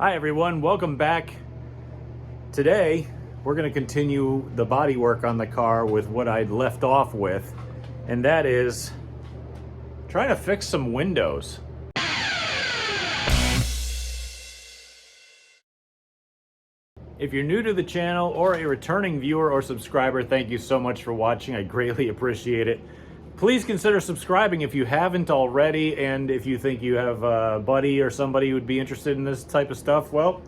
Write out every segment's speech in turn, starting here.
Hi everyone, welcome back. Today we're going to continue the body work on the car with what I'd left off with, and that is trying to fix some windows. If you're new to the channel or a returning viewer or subscriber, thank you so much for watching. I greatly appreciate it. Please consider subscribing if you haven't already, and if you think you have a buddy or somebody who would be interested in this type of stuff, well,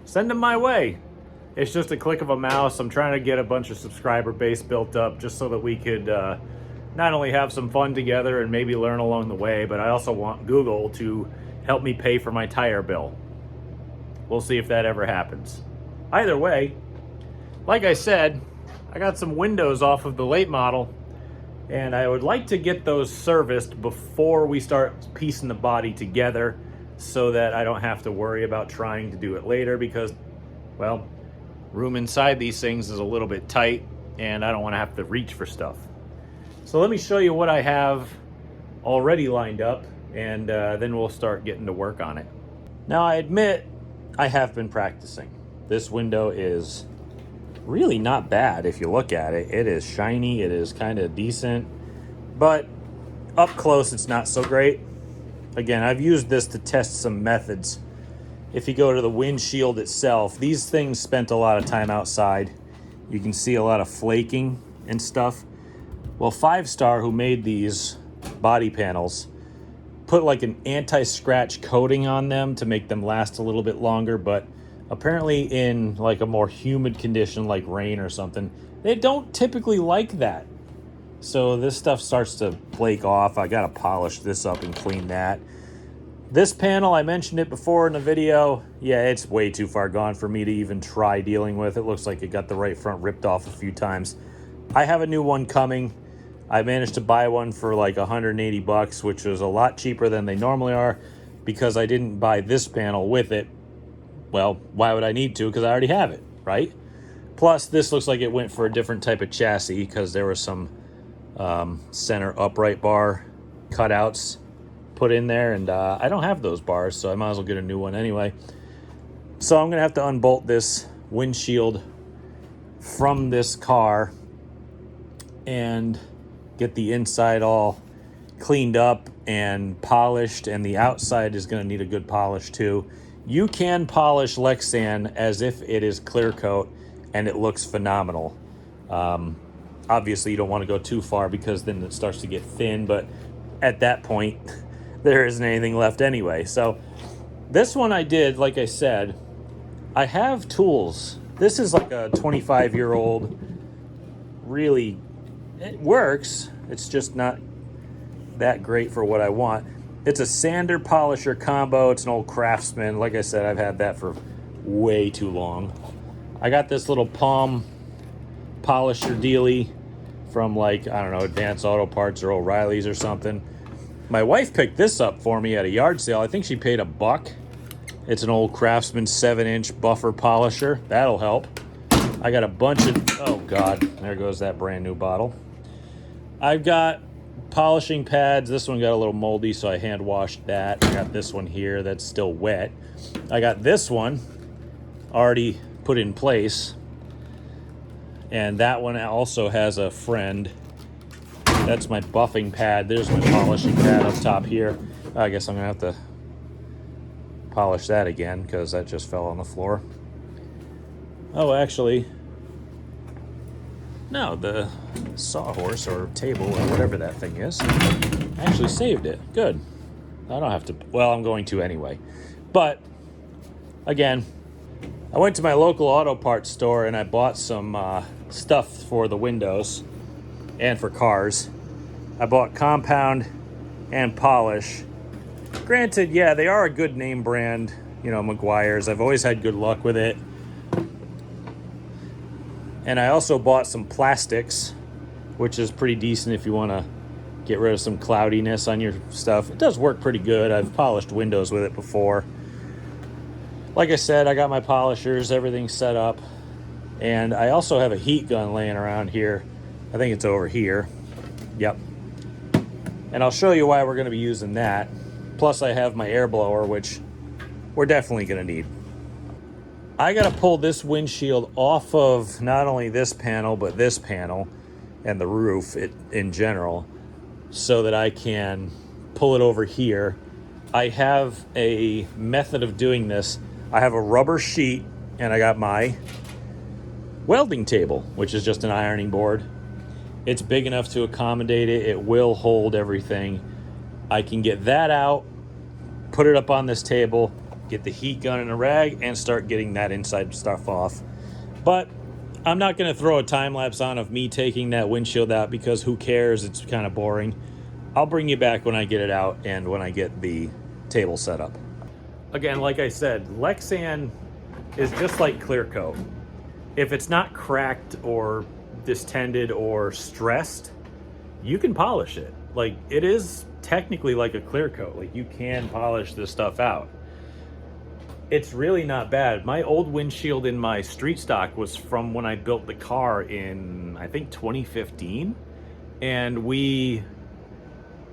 send them my way. It's just a click of a mouse. I'm trying to get a bunch of subscriber base built up just so that we could not only have some fun together and maybe learn along the way, but I also want Google to help me pay for my tire bill. We'll see if that ever happens. Either way, like I said, I got some windows off of the late model, and I would like to get those serviced before we start piecing the body together so that I don't have to worry about trying to do it later because, well, room inside these things is a little bit tight and I don't want to have to reach for stuff. So let me show you what I have already lined up, and then we'll start getting to work on it. Now, I admit I have been practicing. This window is really not bad if you look at it. It is shiny, it is kind of decent, but up close it's not so great. Again, I've used this to test some methods. If you go to the windshield itself, these things spent a lot of time outside. You can see a lot of flaking and stuff. Well, 5-Star, who made these body panels, put like an anti-scratch coating on them to make them last a little bit longer, but apparently in like a more humid condition like rain or something, they don't typically like that. So this stuff starts to flake off. I gotta polish this up and clean that. This panel, I mentioned it before in the video. Yeah, it's way too far gone for me to even try dealing with. It looks like it got the right front ripped off a few times. I have a new one coming. I managed to buy one for like 180 bucks, which was a lot cheaper than they normally are because I didn't buy this panel with it. Well, why would I need to? Because I already have it, right? Plus, this looks like it went for a different type of chassis because there was some center upright bar cutouts put in there, and I don't have those bars, so I might as well get a new one anyway. So I'm gonna have to unbolt this windshield from this car and get the inside all cleaned up and polished, and the outside is gonna need a good polish too. You can polish Lexan as if it is clear coat and it looks phenomenal. Obviously you don't want to go too far because then it starts to get thin, but at that point there isn't anything left anyway. So this one I did, like I said, I have tools. This is like a 25-year-old, really, it works. It's just not that great for what I want. It's a sander polisher combo. It's an old Craftsman. Like I said, I've had that for way too long. I got this little palm polisher dealie from like, I don't know, Advanced Auto Parts or O'Reilly's or something. My wife picked this up for me at a yard sale. I think she paid $1. It's an old Craftsman 7-inch buffer polisher. That'll help. I got a bunch of, oh God, there goes that brand new bottle. I've got polishing pads. This one got a little moldy, so I hand washed that. I got this one here that's still wet. I got this one already put in place, and that one also has a friend. That's my buffing pad. There's my polishing pad up top here. I guess I'm gonna have to polish that again because that just fell on the floor. Oh, actually, no, the sawhorse or table or whatever that thing is actually saved it. Good. I don't have to, well, I'm going to anyway. But again, I went to my local auto parts store and I bought some stuff for the windows and for cars. I bought compound and polish. Granted, yeah, they are a good name brand, you know, Meguiar's. I've always had good luck with it. And I also bought some plastics, which is pretty decent if you want to get rid of some cloudiness on your stuff. It does work pretty good. I've polished windows with it before. Like I said, I got my polishers, everything set up. And I also have a heat gun laying around here. I think it's over here. Yep. And I'll show you why we're going to be using that. Plus I have my air blower, which we're definitely going to need. I got to pull this windshield off of not only this panel, but this panel and the roof in general, so that I can pull it over here. I have a method of doing this. I have a rubber sheet and I got my welding table, which is just an ironing board. It's big enough to accommodate it. It will hold everything. I can get that out, put it up on this table, get the heat gun and a rag, and start getting that inside stuff off. But I'm not going to throw a time lapse on of me taking that windshield out because who cares? It's kind of boring. I'll bring you back when I get it out and when I get the table set up. Again, like I said, Lexan is just like clear coat. If it's not cracked or distended or stressed, you can polish it. Like, it is technically like a clear coat. Like, you can polish this stuff out. It's really not bad. My old windshield in my street stock was from when I built the car in, I think, 2015. And we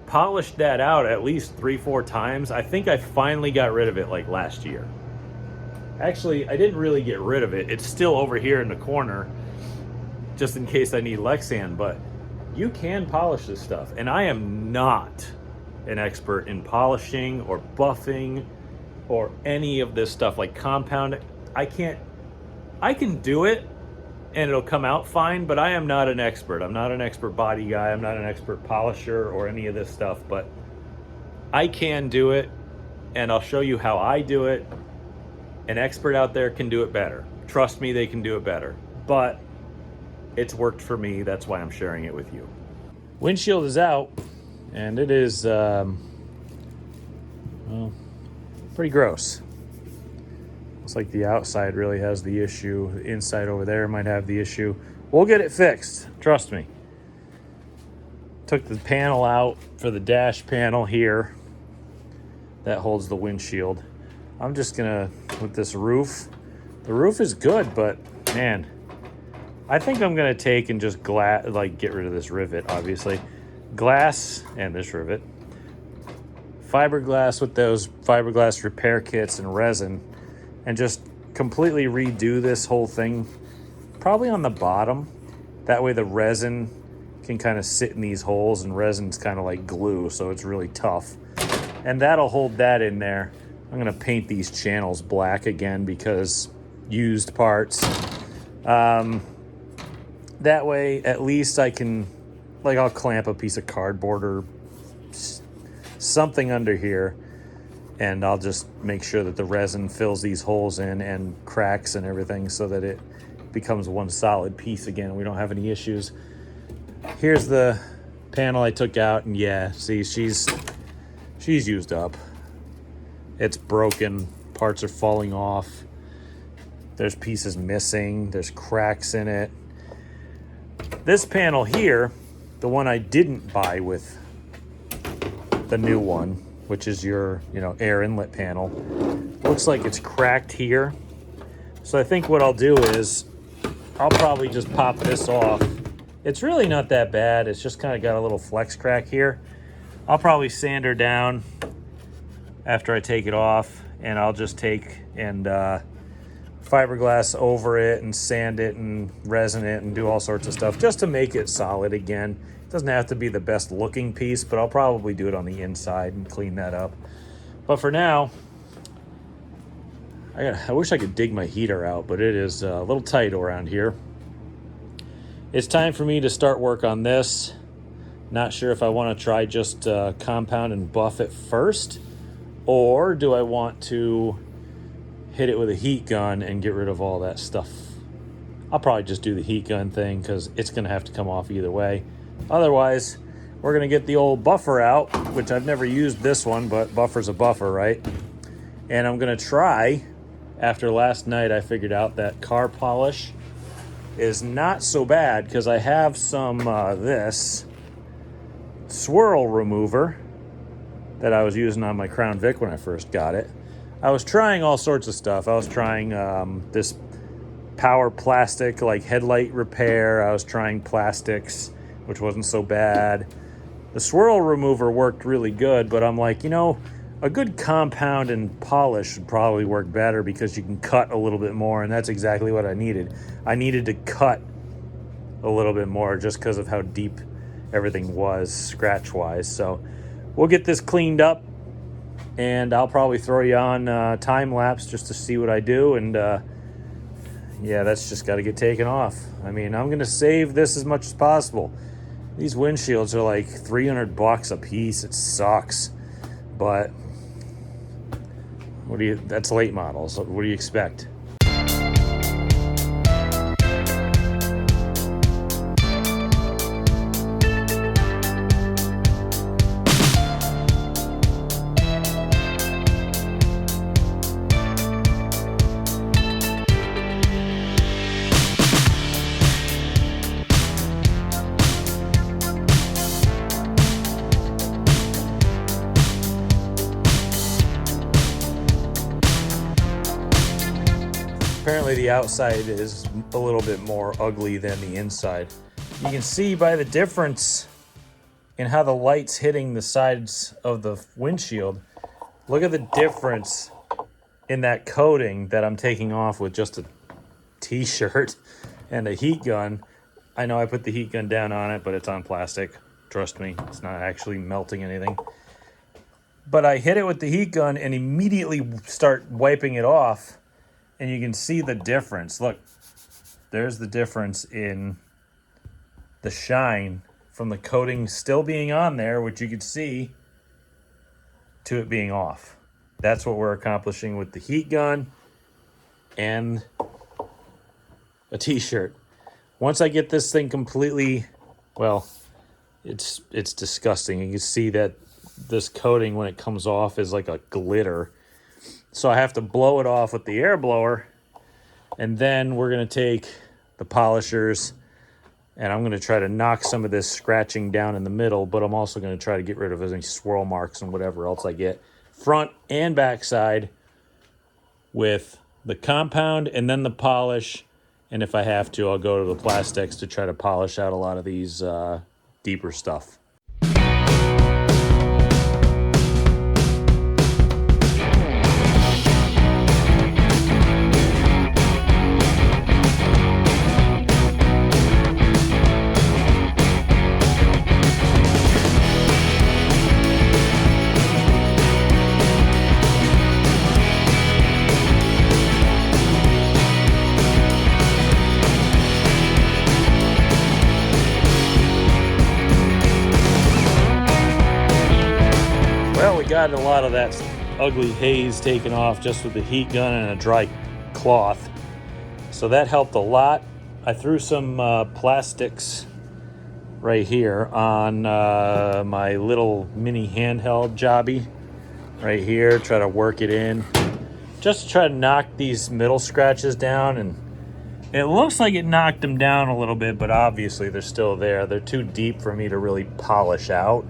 polished that out at least 3-4 times. I think I finally got rid of it like last year. Actually, I didn't really get rid of it. It's still over here in the corner, just in case I need Lexan, but you can polish this stuff. And I am not an expert in polishing or buffing or any of this stuff, like compound. I can do it and it'll come out fine, but I am not an expert. I'm not an expert body guy. I'm not an expert polisher or any of this stuff, but I can do it and I'll show you how I do it. An expert out there can do it better. Trust me, they can do it better, but it's worked for me. That's why I'm sharing it with you. Windshield is out and it is, well, pretty gross. Looks like the outside really has the issue. The inside over there might have the issue. We'll get it fixed, trust me. Took the panel out for the dash panel here that holds the windshield. I'm just gonna, with this roof, the roof is good, but man, I think I'm gonna take and just get rid of this rivet, obviously. Glass and this rivet. Fiberglass with those fiberglass repair kits and resin, and just completely redo this whole thing, probably on the bottom. That way the resin can kind of sit in these holes, and resin's kind of like glue, so it's really tough. And that'll hold that in there. I'm gonna paint these channels black again because used parts. That way at least I can, like, I'll clamp a piece of cardboard or something under here, and I'll just make sure that the resin fills these holes in and cracks and everything so that it becomes one solid piece again. We don't have any issues. Here's the panel I took out, and yeah, see, she's used up. It's broken. Parts are falling off. There's pieces missing. There's cracks in it. This panel here, the one I didn't buy with the new one, which is your, air inlet panel, looks like it's cracked here. So I think what I'll do is I'll probably just pop this off. It's really not that bad. It's just kind of got a little flex crack here. I'll probably sand her down after I take it off, and I'll just take and fiberglass over it and sand it and resin it and do all sorts of stuff just to make it solid again. It doesn't have to be the best looking piece, but I'll probably do it on the inside and clean that up. But for now, I wish I could dig my heater out, but it is a little tight around here. It's time for me to start work on this. Not sure if I want to try just compound and buff it first, or do I want to hit it with a heat gun and get rid of all that stuff. I'll probably just do the heat gun thing because it's going to have to come off either way. Otherwise, we're going to get the old buffer out, which I've never used this one, but buffer's a buffer, right? And I'm going to try, after last night I figured out that car polish is not so bad because I have some this swirl remover that I was using on my Crown Vic when I first got it. I was trying all sorts of stuff. I was trying this power plastic, like headlight repair. I was trying plastics, which wasn't so bad. The swirl remover worked really good, but I'm like, A good compound and polish would probably work better because you can cut a little bit more, and that's exactly what I needed. I needed to cut a little bit more just because of how deep everything was scratch-wise. So we'll get this cleaned up, and I'll probably throw you on time-lapse just to see what I do, and yeah, that's just got to get taken off. I mean, I'm going to save this as much as possible. These windshields are like $300 a piece. It sucks. But that's late models. So what do you expect? Apparently the outside is a little bit more ugly than the inside. You can see by the difference in how the light's hitting the sides of the windshield. Look at the difference in that coating that I'm taking off with just a t-shirt and a heat gun. I know I put the heat gun down on it, but it's on plastic. Trust me, it's not actually melting anything. But I hit it with the heat gun and immediately start wiping it off. And you can see the difference. Look, there's the difference in the shine from the coating still being on there, which you could see, to it being off. That's what we're accomplishing with the heat gun and a t-shirt. Once I get this thing completely, well, it's disgusting. You can see that this coating, when it comes off, is like a glitter. So I have to blow it off with the air blower, and then we're going to take the polishers, and I'm going to try to knock some of this scratching down in the middle, but I'm also going to try to get rid of any swirl marks and whatever else I get, front and back side, with the compound and then the polish, and if I have to, I'll go to the plastics to try to polish out a lot of these deeper stuff. Got a lot of that ugly haze taken off just with the heat gun and a dry cloth, so that helped a lot. I threw some plastics right here on my little mini handheld jobby right here, try to work it in just to try to knock these middle scratches down, and it looks like it knocked them down a little bit, but obviously they're still there. They're too deep for me to really polish out.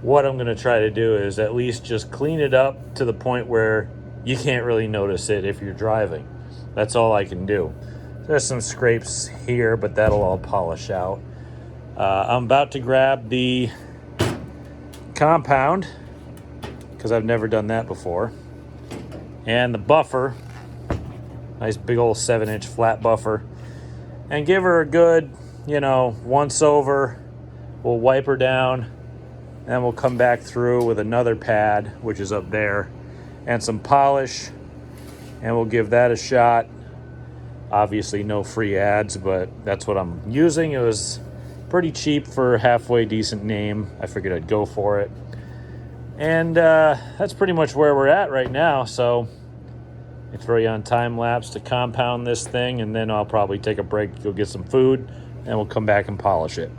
What I'm going to try to do is at least just clean it up to the point where you can't really notice it if you're driving. That's all I can do. There's some scrapes here, but that'll all polish out. I'm about to grab the compound, because I've never done that before, and the buffer, nice big old 7-inch flat buffer, and give her a good, once over. We'll wipe her down. Then we'll come back through with another pad, which is up there, and some polish, and we'll give that a shot. Obviously no free ads, but that's what I'm using. It was pretty cheap for a halfway decent name. I figured I'd go for it. And that's pretty much where we're at right now. So I throw you on time lapse to compound this thing, and then I'll probably take a break, go get some food, and we'll come back and polish it.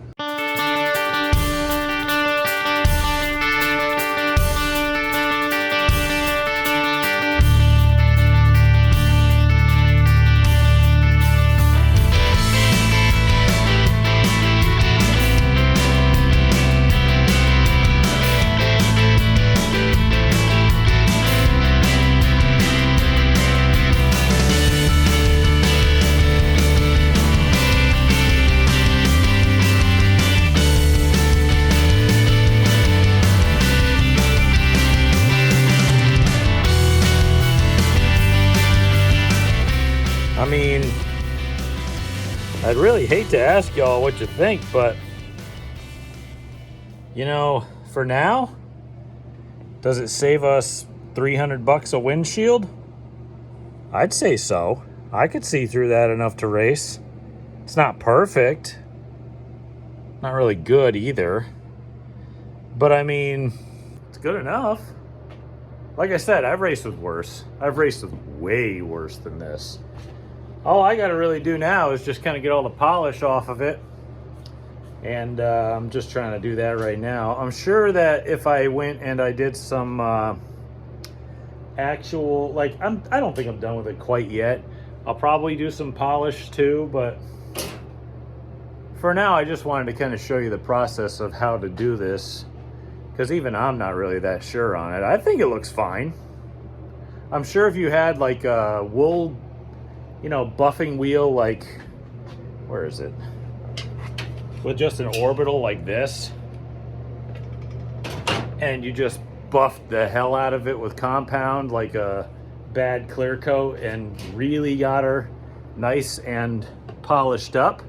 I mean, I'd really hate to ask y'all what you think, but you know, for now, does it save us $300 a windshield? I'd say so. I could see through that enough to race. It's not perfect. Not really good either. But I mean, it's good enough. Like I said, I've raced with worse. I've raced with way worse than this. All I gotta really do now is just kind of get all the polish off of it. And I'm just trying to do that right now. I'm sure that if I went and I did some actual, like, I don't think I'm done with it quite yet. I'll probably do some polish too, but for now I just wanted to kind of show you the process of how to do this, because even I'm not really that sure on it. I think it looks fine. I'm sure if you had like a wool, you know, buffing wheel, like, where is it? With just an orbital like this, and you just buffed the hell out of it with compound, like a bad clear coat, and really got her nice and polished up,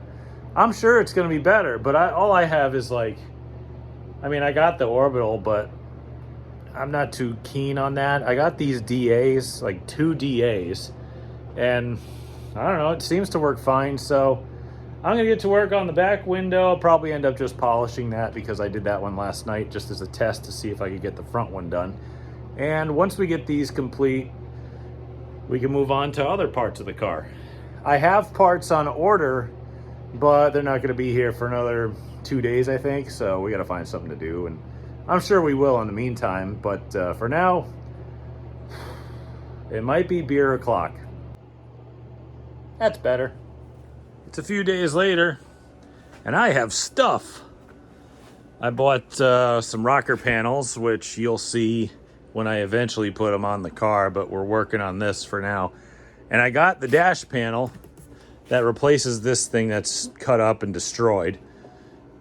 I'm sure it's going to be better. But all I have is like, I mean, I got the orbital, but I'm not too keen on that. I got these DAs, like 2 DAs, and I don't know, it seems to work fine. So I'm going to get to work on the back window. I'll probably end up just polishing that because I did that one last night just as a test to see if I could get the front one done. And once we get these complete, we can move on to other parts of the car. I have parts on order, but they're not going to be here for another 2 days, I think. So we got to find something to do, and I'm sure we will in the meantime. But for now, it might be beer o'clock. That's better. It's a few days later, and I have stuff. I bought some rocker panels, which you'll see when I eventually put them on the car, but we're working on this for now. And I got the dash panel that replaces this thing that's cut up and destroyed.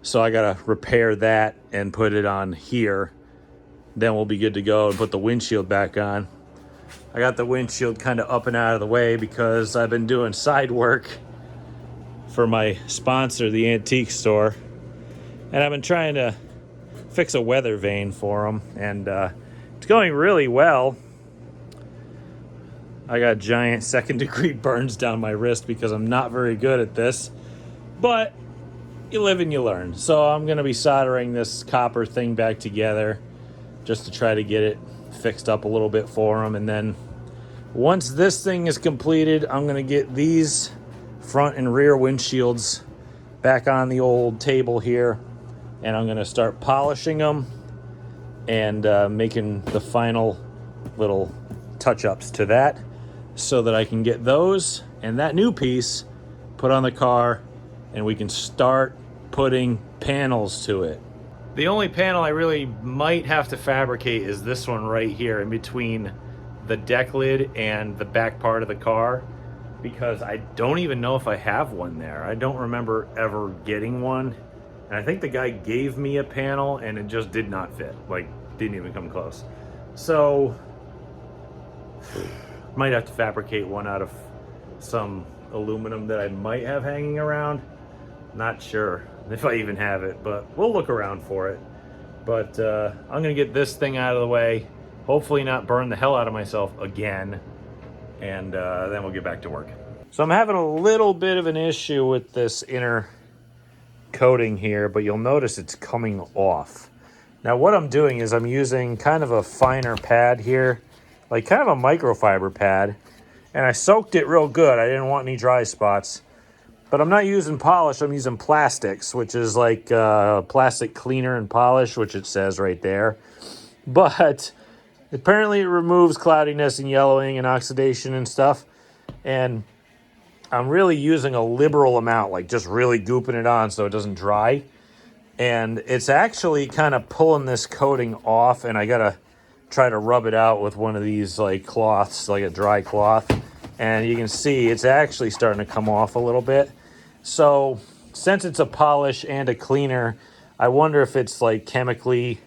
So I gotta repair that and put it on here. Then we'll be good to go and put the windshield back on. I got the windshield kind of up and out of the way because I've been doing side work for my sponsor, the antique store, and I've been trying to fix a weather vane for them, and it's going really well. I got giant 2nd degree burns down my wrist because I'm not very good at this, but you live and you learn. So I'm gonna be soldering this copper thing back together just to try to get it fixed up a little bit for them, and then once this thing is completed, I'm gonna get these front and rear windshields back on the old table here, and I'm gonna start polishing them and making the final little touch-ups to that so that I can get those and that new piece put on the car and we can start putting panels to it. The only panel I really might have to fabricate is this one right here in between the deck lid and the back part of the car, because I don't even know if I have one there. I don't remember ever getting one. And I think the guy gave me a panel and it just did not fit. Like, didn't even come close. So, might have to fabricate one out of some aluminum that I might have hanging around. Not sure if I even have it, but we'll look around for it. But I'm gonna get this thing out of the way. Hopefully not burn the hell out of myself again. And then we'll get back to work. So I'm having a little bit of an issue with this inner coating here, but you'll notice it's coming off. Now what I'm doing is I'm using kind of a finer pad here, like kind of a microfiber pad, and I soaked it real good. I didn't want any dry spots. But I'm not using polish, I'm using plastics, which is like plastic cleaner and polish, which it says right there. But apparently it removes cloudiness and yellowing and oxidation and stuff. And I'm really using a liberal amount, like just really gooping it on so it doesn't dry. And it's actually kind of pulling this coating off, and I gotta try to rub it out with one of these like cloths, like a dry cloth. And you can see it's actually starting to come off a little bit. So since it's a polish and a cleaner, I wonder if it's like chemically,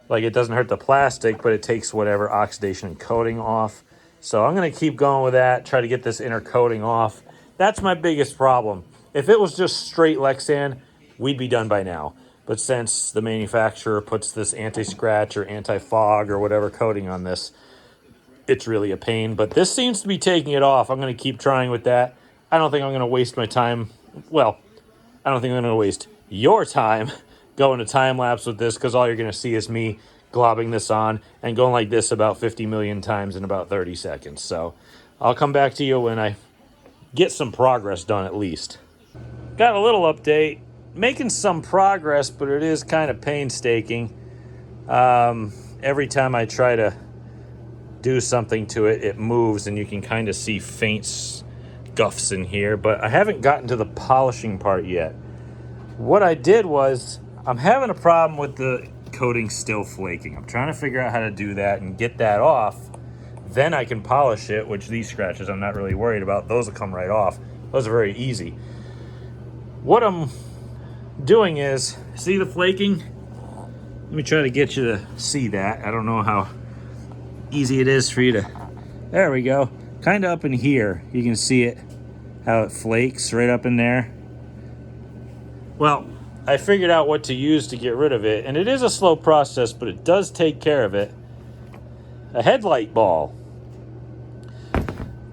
like it doesn't hurt the plastic, but it takes whatever oxidation and coating off. So I'm going to keep going with that, try to get this inner coating off. That's my biggest problem. If it was just straight Lexan, we'd be done by now. But since the manufacturer puts this anti-scratch or anti-fog or whatever coating on this, it's really a pain. But this seems to be taking it off. I'm going to keep trying with that. I don't think I'm going to waste my time. Well, I don't think I'm going to waste your time going to time-lapse with this, because all you're going to see is me globbing this on and going like this about 50 million times in about 30 seconds. So I'll come back to you when I get some progress done at least. Got a little update. Making some progress, but it is kind of painstaking. Every time I try to do something to it, it moves, and you can kind of see faint scuffs in here, but I haven't gotten to the polishing part yet. What I did was, I'm having a problem with the coating still flaking. I'm trying to figure out how to do that and get that off. Then I can polish it, which these scratches I'm not really worried about. Those will come right off. Those are very easy. What I'm doing is, see the flaking? Let me try to get you to see that. I don't know how easy it is for you to... There we go. Kind of up in here. You can see it, how it flakes right up in there. Well, I figured out what to use to get rid of it, and it is a slow process, but it does take care of it. A headlight ball.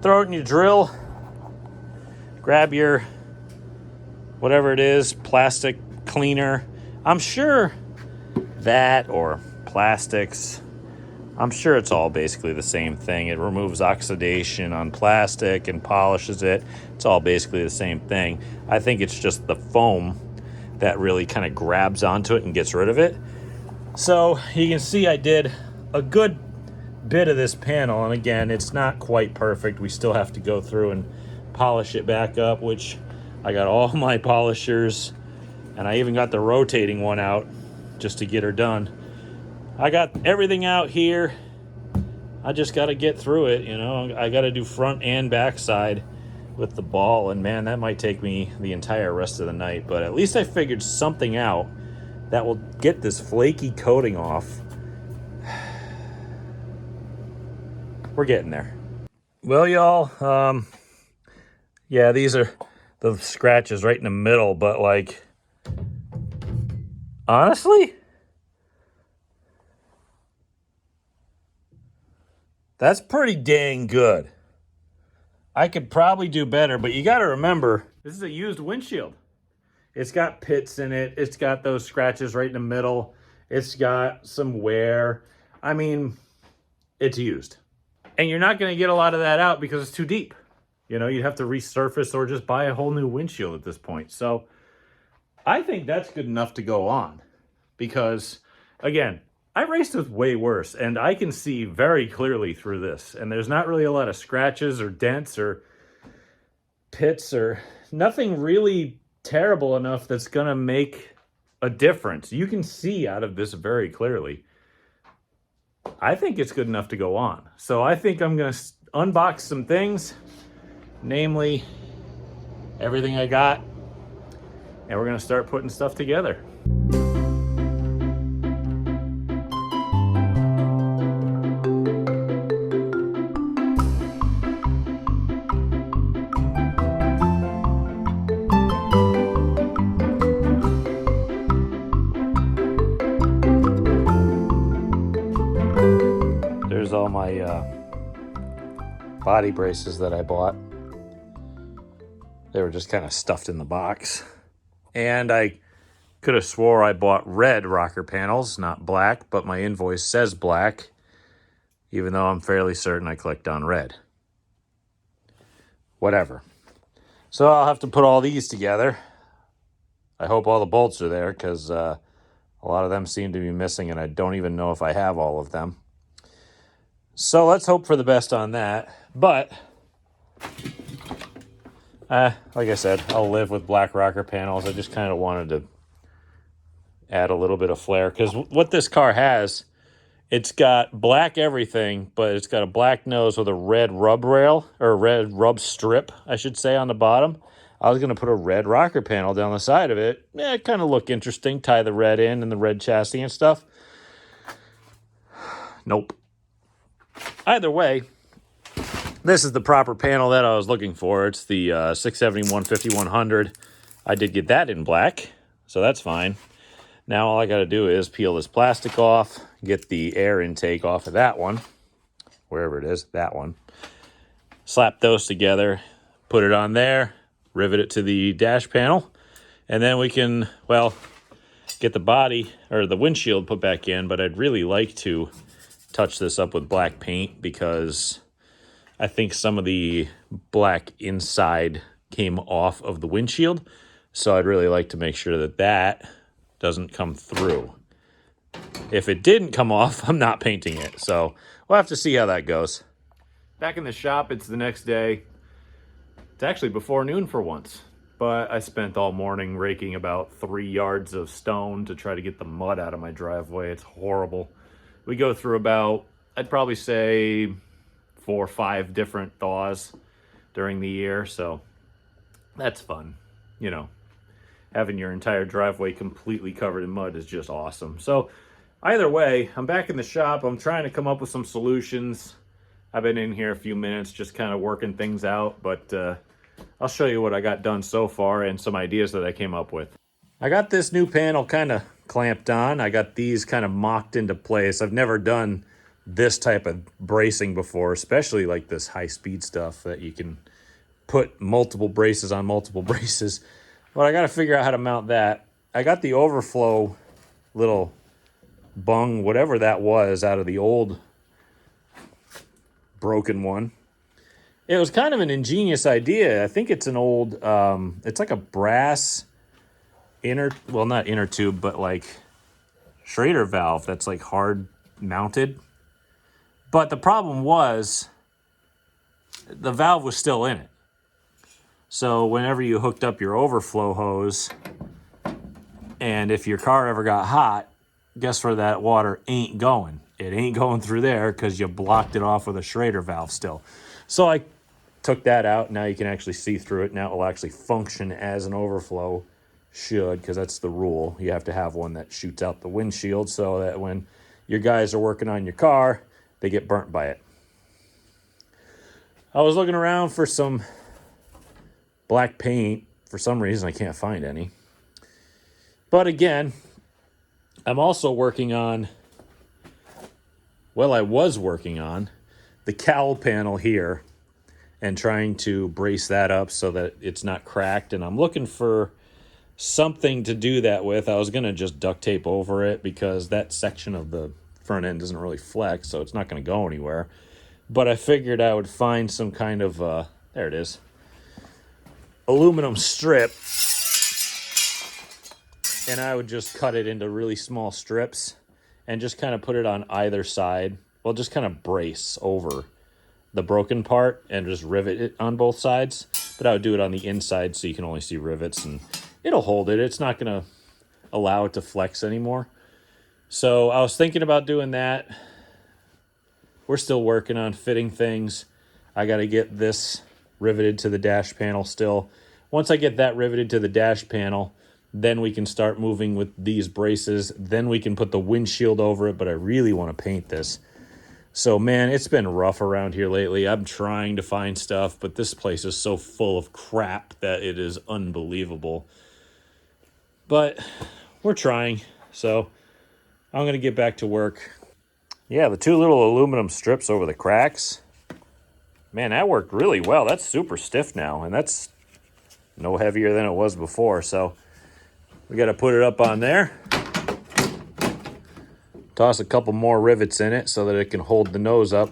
Throw it in your drill. Grab your, whatever it is, plastic cleaner. I'm sure that, or plastics, I'm sure it's all basically the same thing. It removes oxidation on plastic and polishes it. It's all basically the same thing. I think it's just the foam that really kind of grabs onto it and gets rid of it. So you can see I did a good bit of this panel, and again, it's not quite perfect. We still have to go through and polish it back up, which I got all my polishers, and I even got the rotating one out just to get her done. I got everything out here. I just got to get through it, you know. I got to do front and back side with the ball, and man, that might take me the entire rest of the night, but at least I figured something out that will get this flaky coating off. We're getting there. Well, y'all, yeah, these are the scratches right in the middle, but like, honestly, that's pretty dang good. I could probably do better, but you got to remember, this is a used windshield. It's got pits in it. It's got those scratches right in the middle. It's got some wear. I mean, it's used. And you're not going to get a lot of that out because it's too deep. You know, you'd have to resurface or just buy a whole new windshield at this point. So I think that's good enough to go on because, again, I raced with way worse, and I can see very clearly through this. And there's not really a lot of scratches or dents or pits or nothing really terrible enough that's going to make a difference. You can see out of this very clearly. I think it's good enough to go on. So I think I'm going to unbox some things, namely everything I got, and we're going to start putting stuff together. There's all my body braces that I bought. They were just kind of stuffed in the box. And I could have swore I bought red rocker panels, not black, but my invoice says black, even though I'm fairly certain I clicked on red. Whatever. So I'll have to put all these together. I hope all the bolts are there, because a lot of them seem to be missing, and I don't even know if I have all of them. So let's hope for the best on that. But, like I said, I'll live with black rocker panels. I just kind of wanted to add a little bit of flair. Because what this car has, it's got black everything, but it's got a black nose with a red rub rail, or red rub strip, I should say, on the bottom. I was going to put a red rocker panel down the side of it. Yeah, it kind of look interesting, tie the red in and the red chassis and stuff. Nope. Either way, This is the proper panel that I was looking for. It's the 670 150 100. I did get that in black, so that's fine. Now all I got to do is peel this plastic off, get the air intake off of that one, wherever it is, that one. Slap those together, put it on there, rivet it to the dash panel, and then we can, well, get the body or the windshield put back in, but I'd really like to touch this up with black paint because I think some of the black inside came off of the windshield. So I'd really like to make sure that that doesn't come through. If it didn't come off, I'm not painting it. So we'll have to see how that goes. Back in the shop, it's the next day. It's actually before noon for once. But I spent all morning raking about 3 yards of stone to try to get the mud out of my driveway. It's horrible. We go through about, I'd probably say 4 or 5 different thaws during the year. So that's fun. You know, having your entire driveway completely covered in mud is just awesome. So either way, I'm back in the shop. I'm trying to come up with some solutions. I've been in here a few minutes just kind of working things out, but I'll show you what I got done so far and some ideas that I came up with. I got this new panel kind of clamped on. I got these kind of mocked into place. I've never done this type of bracing before, especially like this high-speed stuff that you can put multiple braces on multiple braces. But I got to figure out how to mount that. I got the overflow little bung, whatever that was, out of the old broken one. It was kind of an ingenious idea. I think it's an old, it's like a brass not inner tube, but like Schrader valve that's like hard mounted. But the problem was the valve was still in it. So whenever you hooked up your overflow hose, and if your car ever got hot, guess where that water ain't going? It ain't going through there because you blocked it off with a Schrader valve still. So I took that out. Now you can actually see through it. Now it will actually function as an overflow should, because that's the rule. You have to have one that shoots out the windshield so that when your guys are working on your car, they get burnt by it. I was looking around for some black paint. For some reason, I can't find any. But again, I'm also working on, well, I was working on the cowl panel here and trying to brace that up so that it's not cracked. And I'm looking for something to do that with. I was going to just duct tape over it because that section of the front end doesn't really flex, so it's not going to go anywhere. But I figured I would find some kind of, there it is, aluminum strip, and I would just cut it into really small strips and just kind of put it on either side. Well, just kind of brace over the broken part and just rivet it on both sides. But I would do it on the inside so you can only see rivets, and it'll hold it. It's not going to allow it to flex anymore. So I was thinking about doing that. We're still working on fitting things. I got to get this riveted to the dash panel still. Once I get that riveted to the dash panel, then we can start moving with these braces. Then we can put the windshield over it, but I really want to paint this. So, man, it's been rough around here lately. I'm trying to find stuff, but this place is so full of crap that it is unbelievable. But we're trying, so I'm going to get back to work. Yeah, the 2 little aluminum strips over the cracks. Man, that worked really well. That's super stiff now, and that's no heavier than it was before. So we got to put it up on there. Toss a couple more rivets in it so that it can hold the nose up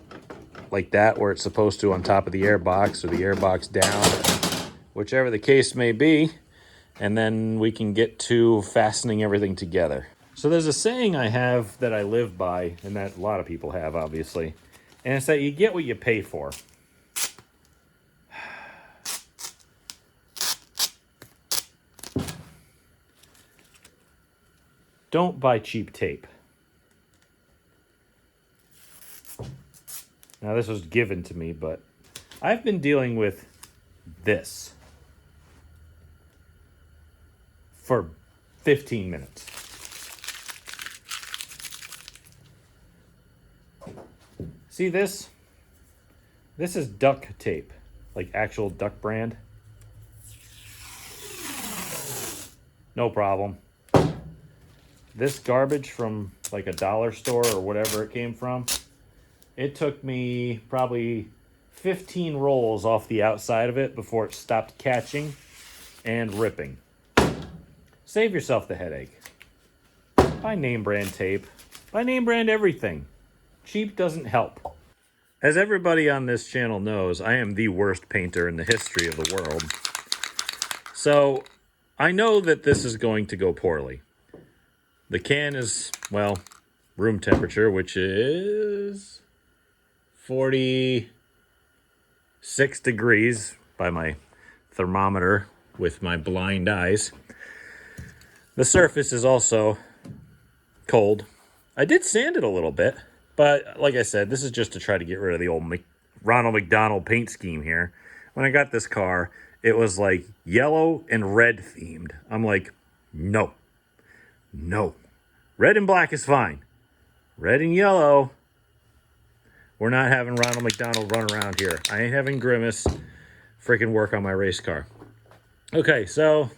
like that where it's supposed to on top of the airbox, or the airbox down, whichever the case may be. And then we can get to fastening everything together. So there's a saying I have that I live by, and that a lot of people have, obviously. And it's that you get what you pay for. Don't buy cheap tape. Now, this was given to me, but I've been dealing with this for 15 minutes. See this? This is duck tape, like actual duck brand. No problem. This garbage from like a dollar store or whatever it came from, it took me probably 15 rolls off the outside of it before it stopped catching and ripping. Save yourself the headache. Buy name brand tape. Buy name brand everything. Cheap doesn't help. As everybody on this channel knows, I am the worst painter in the history of the world. So I know that this is going to go poorly. The can is, well, room temperature, which is 46 degrees by my thermometer with my blind eyes. The surface is also cold. I did sand it a little bit, but like I said, this is just to try to get rid of the old Ronald McDonald paint scheme here. When I got this car, it was like yellow and red themed. I'm like, no. Red and black is fine. Red and yellow, we're not having Ronald McDonald run around here. I ain't having Grimace freaking work on my race car. Okay, so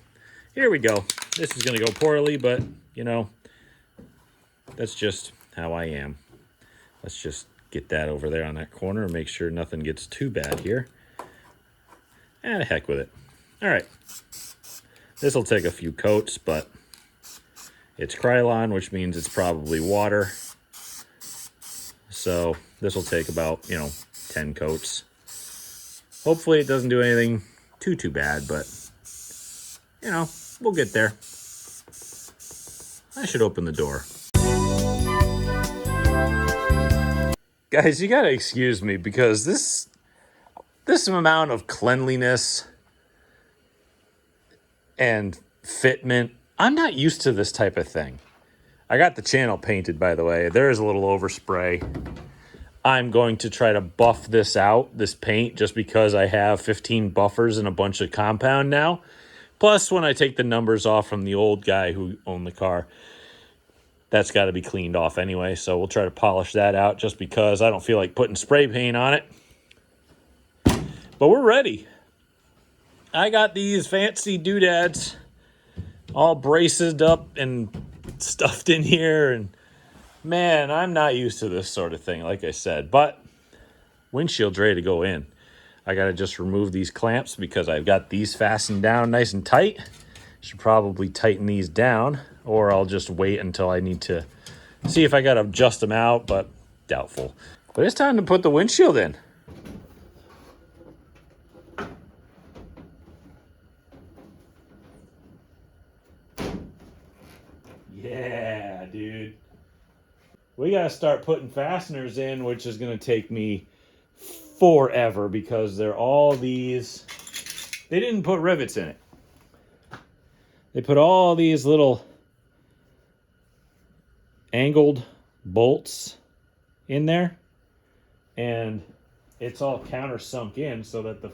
here we go. This is going to go poorly, but, you know, that's just how I am. Let's just get that over there on that corner and make sure nothing gets too bad here. And heck with it. All right. This will take a few coats, but it's Krylon, which means it's probably water. So this will take about, 10 coats. Hopefully it doesn't do anything too bad, but, we'll get there. I should open the door. Guys, you gotta excuse me because this amount of cleanliness and fitment, I'm not used to this type of thing. I got the channel painted, by the way. There is a little overspray. I'm going to try to buff this out, this paint, just because I have 15 buffers and a bunch of compound now. Plus, when I take the numbers off from the old guy who owned the car, that's got to be cleaned off anyway. So we'll try to polish that out just because I don't feel like putting spray paint on it. But we're ready. I got these fancy doodads all braced up and stuffed in here, and man, I'm not used to this sort of thing, like I said, but windshield's ready to go in. I got to just remove these clamps because I've got these fastened down nice and tight. Should probably tighten these down, or I'll just wait until I need to see if I got to adjust them out, but doubtful. But it's time to put the windshield in. Yeah, dude. We got to start putting fasteners in, which is going to take me forever because they're all these. They didn't put rivets in it. They put all these little angled bolts in there, and it's all countersunk in so that the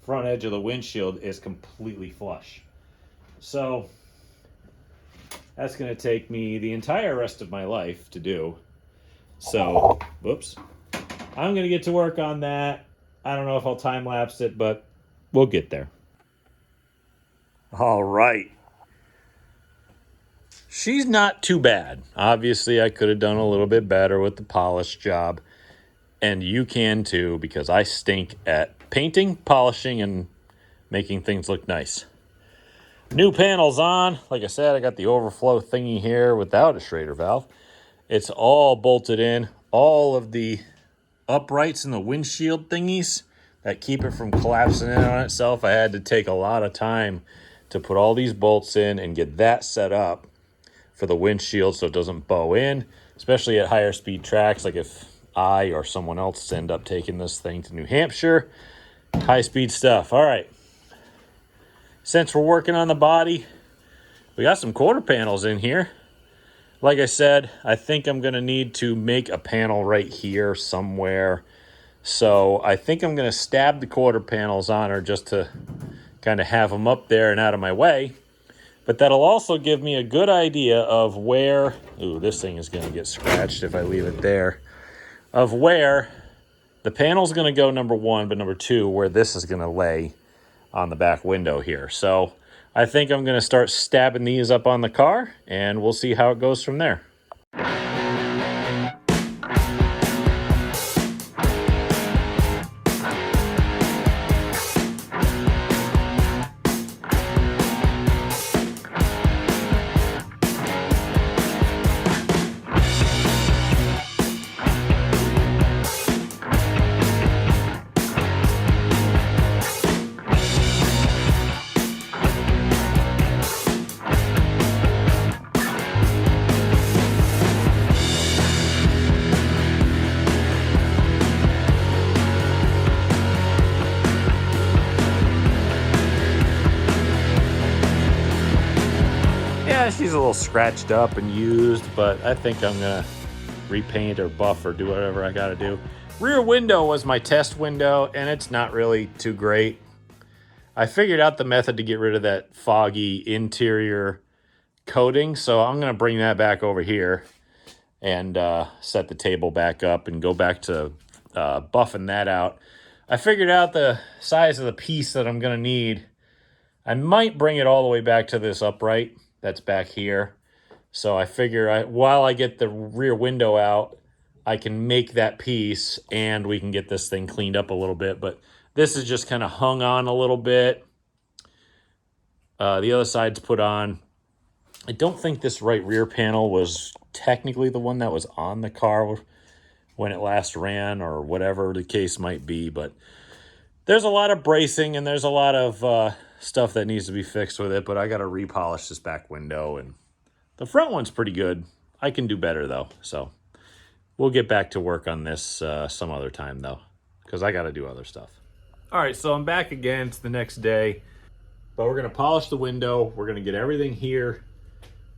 front edge of the windshield is completely flush. So that's going to take me the entire rest of my life to do. So, whoops. I'm going to get to work on that. I don't know if I'll time-lapse it, but we'll get there. All right. She's not too bad. Obviously, I could have done a little bit better with the polish job. And you can too, because I stink at painting, polishing, and making things look nice. New panels on. Like I said, I got the overflow thingy here without a Schrader valve. It's all bolted in. All of the uprights and the windshield thingies that keep it from collapsing in on itself. I had to take a lot of time to put all these bolts in and get that set up for the windshield so it doesn't bow in, especially at higher speed tracks. Like if I or someone else end up taking this thing to New Hampshire, high speed stuff. All right. Since we're working on the body, we got some quarter panels in here. Like I said, I think I'm going to need to make a panel right here somewhere. So I think I'm going to stab the quarter panels on her just to kind of have them up there and out of my way. But that'll also give me a good idea of where, ooh, this thing is going to get scratched if I leave it there, of where the panel's going to go number one, but number two, where this is going to lay on the back window here. So I think I'm going to start stabbing these up on the car, and we'll see how it goes from there. Yeah, she's a little scratched up and used, but I think I'm gonna repaint or buff or do whatever I gotta do. Rear window was my test window, and it's not really too great. I figured out the method to get rid of that foggy interior coating, so I'm gonna bring that back over here and set the table back up and go back to buffing that out. I figured out the size of the piece that I'm gonna need. I might bring it all the way back to this upright that's back here. So I figure while I get the rear window out, I can make that piece and we can get this thing cleaned up a little bit. But this is just kind of hung on a little bit. The other side's put on. I don't think this right rear panel was technically the one that was on the car when it last ran, or whatever the case might be. But there's a lot of bracing and there's a lot of stuff that needs to be fixed with it, but I got to repolish this back window, and the front one's pretty good. I can do better though, so we'll get back to work on this some other time though, because I got to do other stuff. All right, so I'm back again. It's the next day, but we're going to polish the window. We're going to get everything here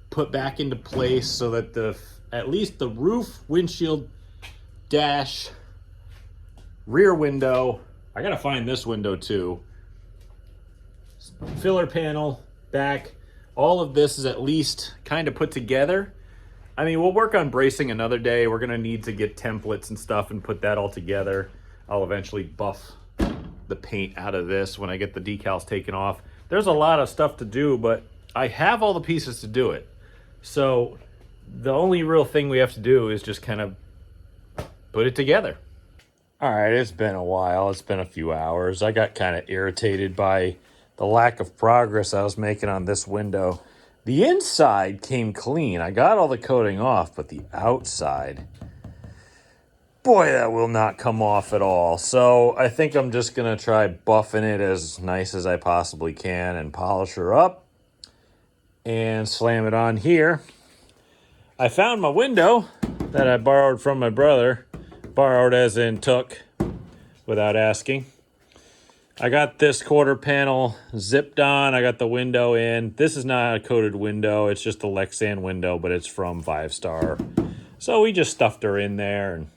put back into place so that at least the roof, windshield, dash, rear window, I got to find this window too, filler panel, back, all of this is at least kind of put together. I mean, we'll work on bracing another day. We're going to need to get templates and stuff and put that all together. I'll eventually buff the paint out of this when I get the decals taken off. There's a lot of stuff to do, but I have all the pieces to do it. So the only real thing we have to do is just kind of put it together. All right, it's been a while. It's been a few hours. I got kind of irritated by the lack of progress I was making on this window. The inside came clean. I got all the coating off, but the outside, boy, that will not come off at all. So I think I'm just going to try buffing it as nice as I possibly can and polish her up and slam it on here. I found my window that I borrowed from my brother. Borrowed as in took without asking. I got this quarter panel zipped on. I got the window in. This is not a coated window. It's just a Lexan window, but it's from 5-Star. So we just stuffed her in there. And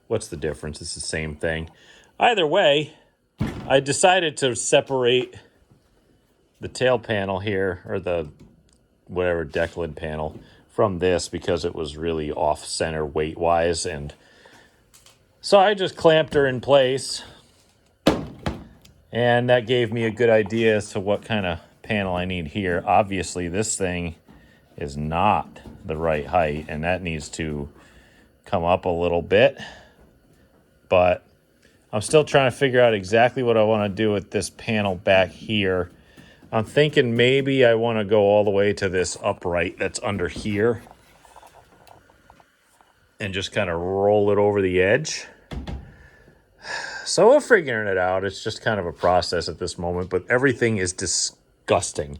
what's the difference? It's the same thing. Either way, I decided to separate the tail panel here, or the whatever deck lid panel, from this because it was really off center weight wise. And so I just clamped her in place. And that gave me a good idea as to what kind of panel I need here. Obviously, this thing is not the right height, and that needs to come up a little bit. But I'm still trying to figure out exactly what I want to do with this panel back here. I'm thinking maybe I want to go all the way to this upright that's under here and just kind of roll it over the edge. So we're figuring it out. It's just kind of a process at this moment, but everything is disgusting.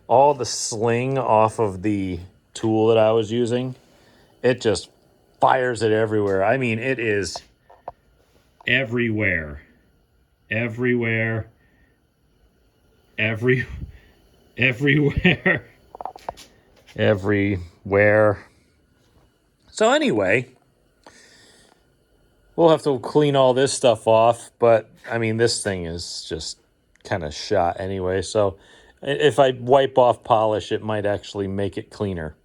All the sling off of the tool that I was using, it just fires it everywhere. I mean, it is everywhere. Everywhere. Everywhere. Everywhere. So anyway, we'll have to clean all this stuff off, but I mean, this thing is just kind of shot anyway. So if I wipe off polish, it might actually make it cleaner,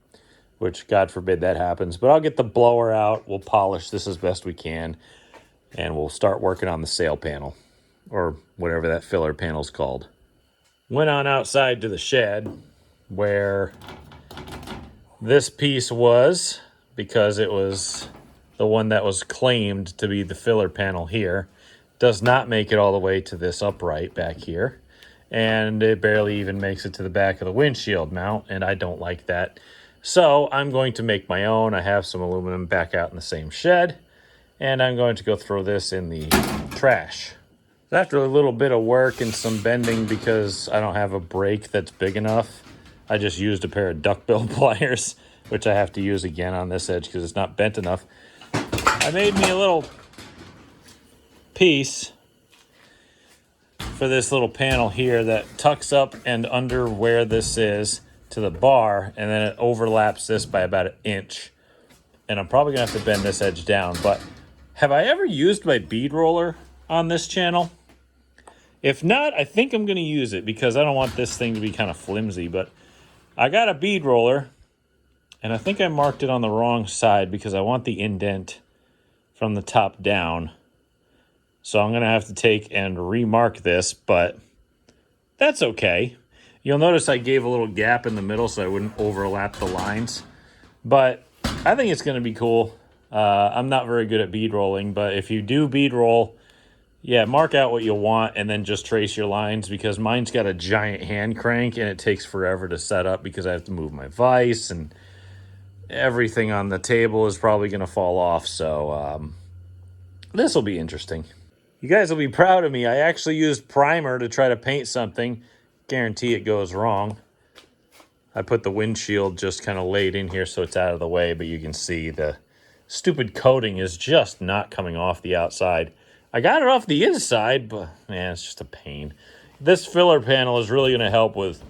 which God forbid that happens. But I'll get the blower out. We'll polish this as best we can. and we'll start working on the sail panel, or whatever that filler panel's called. Went on outside to the shed where this piece was, because it was the one that was claimed to be the filler panel here. Does not make it all the way to this upright back here, and it barely even makes it to the back of the windshield mount, and I don't like that. So I'm going to make my own. I have some aluminum back out in the same shed, and I'm going to go throw this in the trash. After a little bit of work and some bending, because I don't have a brake that's big enough, I just used a pair of duckbill pliers, which I have to use again on this edge because it's not bent enough. I made me a little piece for this little panel here that tucks up and under where this is to the bar, and then it overlaps this by about 1 inch. And I'm probably gonna have to bend this edge down, but have I ever used my bead roller on this channel? If not, I think I'm gonna use it because I don't want this thing to be kind of flimsy, but I got a bead roller and I think I marked it on the wrong side because I want the indent from the top down. So I'm gonna have to take and remark this, but that's okay. You'll notice I gave a little gap in the middle so I wouldn't overlap the lines, but I think it's gonna be cool. I'm not very good at bead rolling, but if you do bead roll, yeah, mark out what you want and then just trace your lines, because mine's got a giant hand crank and it takes forever to set up because I have to move my vise and everything on the table is probably gonna fall off. So this will be interesting. You guys will be proud of me. I actually used primer to try to paint something. Guarantee it goes wrong. I put the windshield just kind of laid in here so it's out of the way, but you can see the stupid coating is just not coming off the outside. I got it off the inside, but man, it's just a pain. This filler panel is really going to help with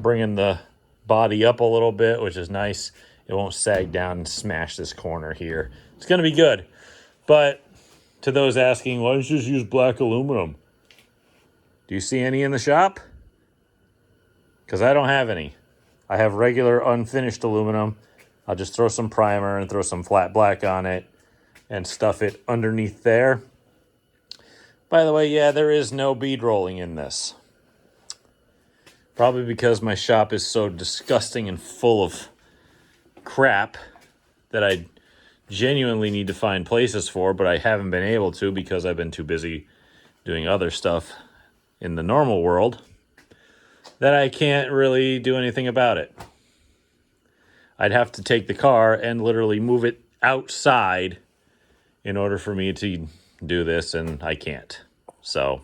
bringing the body up a little bit, which is nice. It won't sag down and smash this corner here. It's going to be good. But to those asking, why don't you just use black aluminum? Do you see any in the shop? Because I don't have any. I have regular unfinished aluminum. I'll just throw some primer and throw some flat black on it and stuff it underneath there. By the way, yeah, there is no bead rolling in this. Probably because my shop is so disgusting and full of crap that I genuinely need to find places for, but I haven't been able to because I've been too busy doing other stuff in the normal world that I can't really do anything about it. I'd have to take the car and literally move it outside in order for me to do this, and I can't. So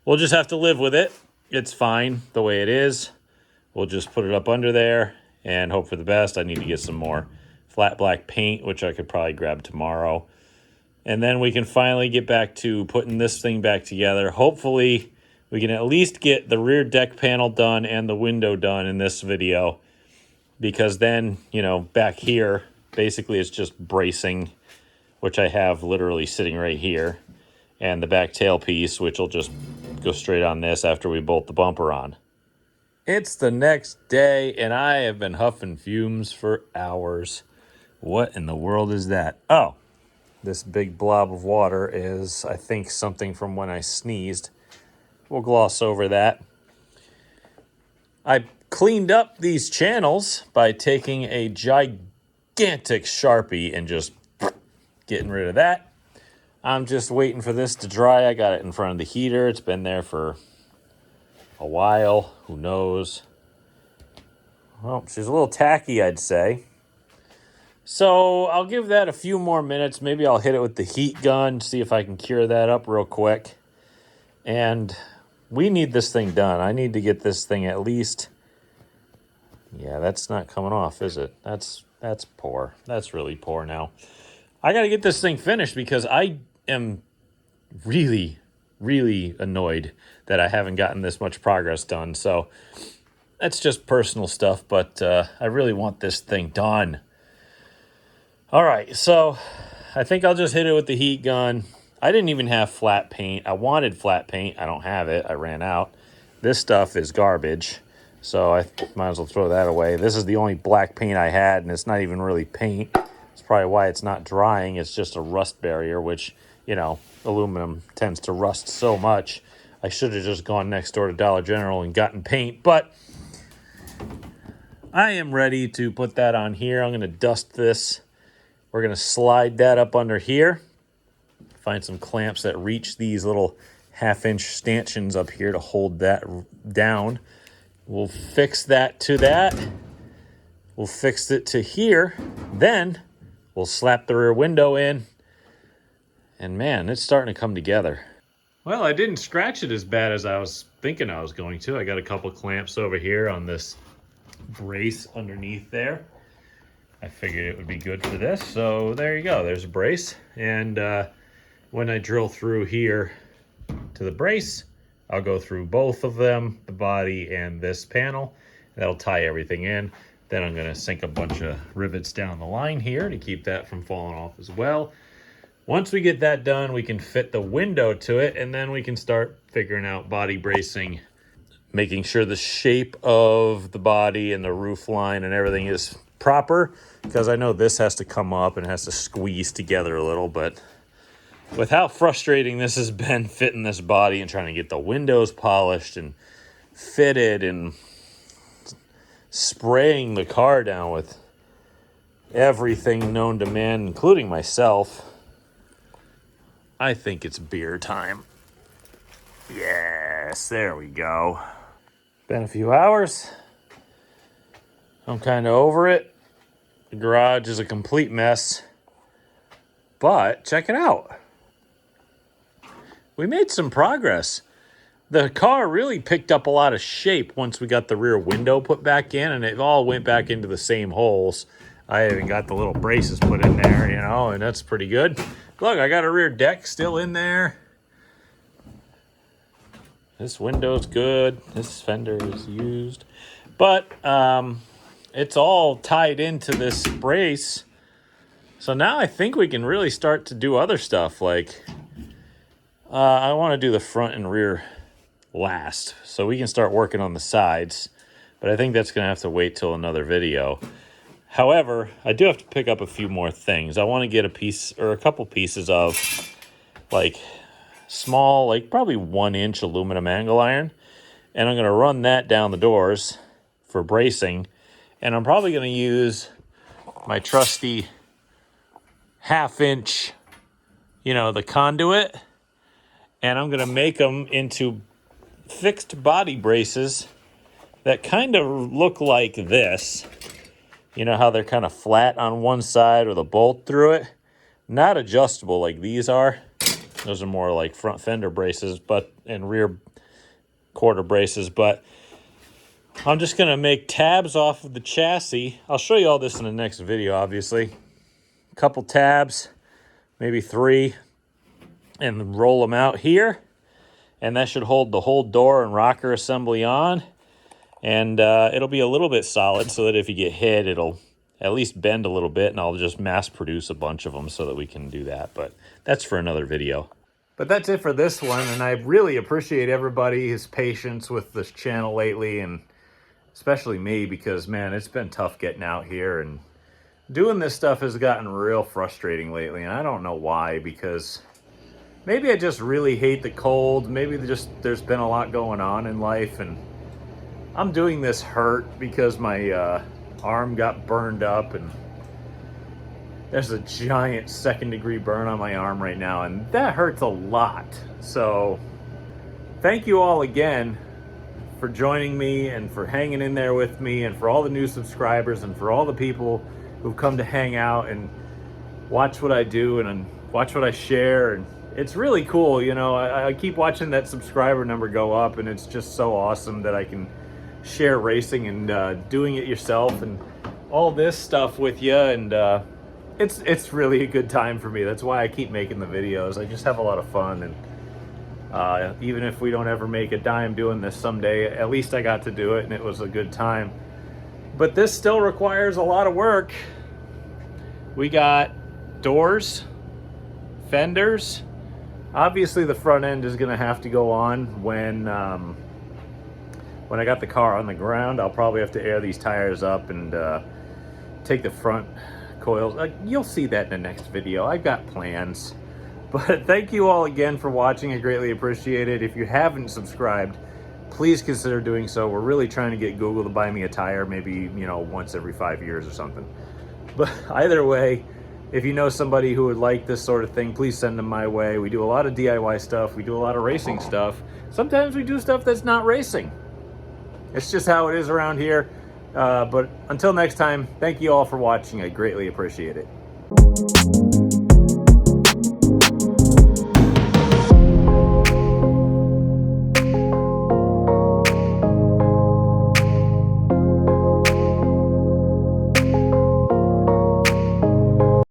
we'll just have to live with it. It's fine the way it is. We'll just put it up under there and hope for the best. I need to get some more flat black paint, which I could probably grab tomorrow. And then we can finally get back to putting this thing back together. Hopefully we can at least get the rear deck panel done and the window done in this video, because then, you know, back here, basically it's just bracing, which I have literally sitting right here, and the back tail piece, which will just go straight on this after we bolt the bumper on. It's the next day, and I have been huffing fumes for hours. What in the world is that? Oh, this big blob of water is, I think, something from when I sneezed. We'll gloss over that. I cleaned up these channels by taking a gigantic Sharpie and just getting rid of that. I'm just waiting for this to dry. I got it in front of the heater. It's been there for a while. Who knows? Well, she's a little tacky, I'd say. So I'll give that a few more minutes. Maybe I'll hit it with the heat gun, see if I can cure that up real quick. And we need this thing done. I need to get this thing at least... Yeah, that's not coming off, is it? That's poor. That's really poor now. I got to get this thing finished because I am really, really annoyed that I haven't gotten this much progress done. So that's just personal stuff, but I really want this thing done. All right, so I think I'll just hit it with the heat gun. I didn't even have flat paint. I wanted flat paint. I don't have it. I ran out. This stuff is garbage, so I might as well throw that away. This is the only black paint I had, and it's not even really paint. It's probably why it's not drying. It's just a rust barrier, which you know, aluminum tends to rust so much. I should have just gone next door to Dollar General and gotten paint, but I am ready to put that on here. I'm going to dust this. We're going to slide that up under here. Find some clamps that reach these little 1/2-inch stanchions up here to hold that down. We'll fix that to that. We'll fix it to here. Then we'll slap the rear window in. And man, it's starting to come together. Well, I didn't scratch it as bad as I was thinking I was going to. I got a couple clamps over here on this brace underneath there. I figured it would be good for this. So there you go. There's a brace. And when I drill through here to the brace, I'll go through both of them, the body and this panel. That'll tie everything in. Then I'm going to sink a bunch of rivets down the line here to keep that from falling off as well. Once we get that done, we can fit the window to it, and then we can start figuring out body bracing, making sure the shape of the body and the roof line and everything is proper, because I know this has to come up and has to squeeze together a little, but with how frustrating this has been fitting this body and trying to get the windows polished and fitted and spraying the car down with everything known to man, including myself, I think it's beer time. Yes, there we go. Been a few hours. I'm kind of over it. The garage is a complete mess. But check it out. We made some progress. The car really picked up a lot of shape once we got the rear window put back in, and it all went back into the same holes. I even got the little braces put in there, you know, and that's pretty good. Look, I got a rear deck still in there. This window's good. This fender is used. But it's all tied into this brace. So now I think we can really start to do other stuff. Like, I want to do the front and rear last, so we can start working on the sides. But I think that's going to have to wait till another video. However, I do have to pick up a few more things. I want to get a piece or a couple pieces of like small, like probably 1-inch aluminum angle iron. And I'm going to run that down the doors for bracing. And I'm probably going to use my trusty 1/2-inch, you know, the conduit. And I'm going to make them into fixed body braces that kind of look like this. You know how they're kind of flat on one side with a bolt through it? Not adjustable like these are. Those are more like front fender braces and rear quarter braces. But I'm just going to make tabs off of the chassis. I'll show you all this in the next video, obviously. A couple tabs, maybe 3, and roll them out here. And that should hold the whole door and rocker assembly on. And it'll be a little bit solid so that if you get hit, it'll at least bend a little bit, and I'll just mass produce a bunch of them so that we can do that. But that's for another video. But that's it for this one, and I really appreciate everybody's patience with this channel lately, and especially me, because, man, it's been tough getting out here, and doing this stuff has gotten real frustrating lately, and I don't know why, because maybe I just really hate the cold. Maybe there's been a lot going on in life, and I'm doing this hurt because my arm got burned up, and there's a giant 2nd-degree burn on my arm right now, and that hurts a lot. So thank you all again for joining me and for hanging in there with me, and for all the new subscribers, and for all the people who've come to hang out and watch what I do and watch what I share. And it's really cool, you know. I keep watching that subscriber number go up, and it's just so awesome that I can share racing and doing it yourself and all this stuff with you. And it's really a good time for me. That's why I keep making the videos. I just have a lot of fun, and even if we don't ever make a dime doing this someday, at least I got to do it, and it was a good time. But this still requires a lot of work. We got doors, fenders. Obviously the front end is going to have to go on when I got the car on the ground. I'll probably have to air these tires up and take the front coils. You'll see that in the next video. I've got plans. But thank you all again for watching. I greatly appreciate it. If you haven't subscribed, please consider doing so. We're really trying to get Google to buy me a tire, maybe, once every 5 years or something. But either way, if you know somebody who would like this sort of thing, please send them my way. We do a lot of DIY stuff. We do a lot of racing stuff. Sometimes we do stuff that's not racing. It's just how it is around here. But until next time, thank you all for watching. I greatly appreciate it.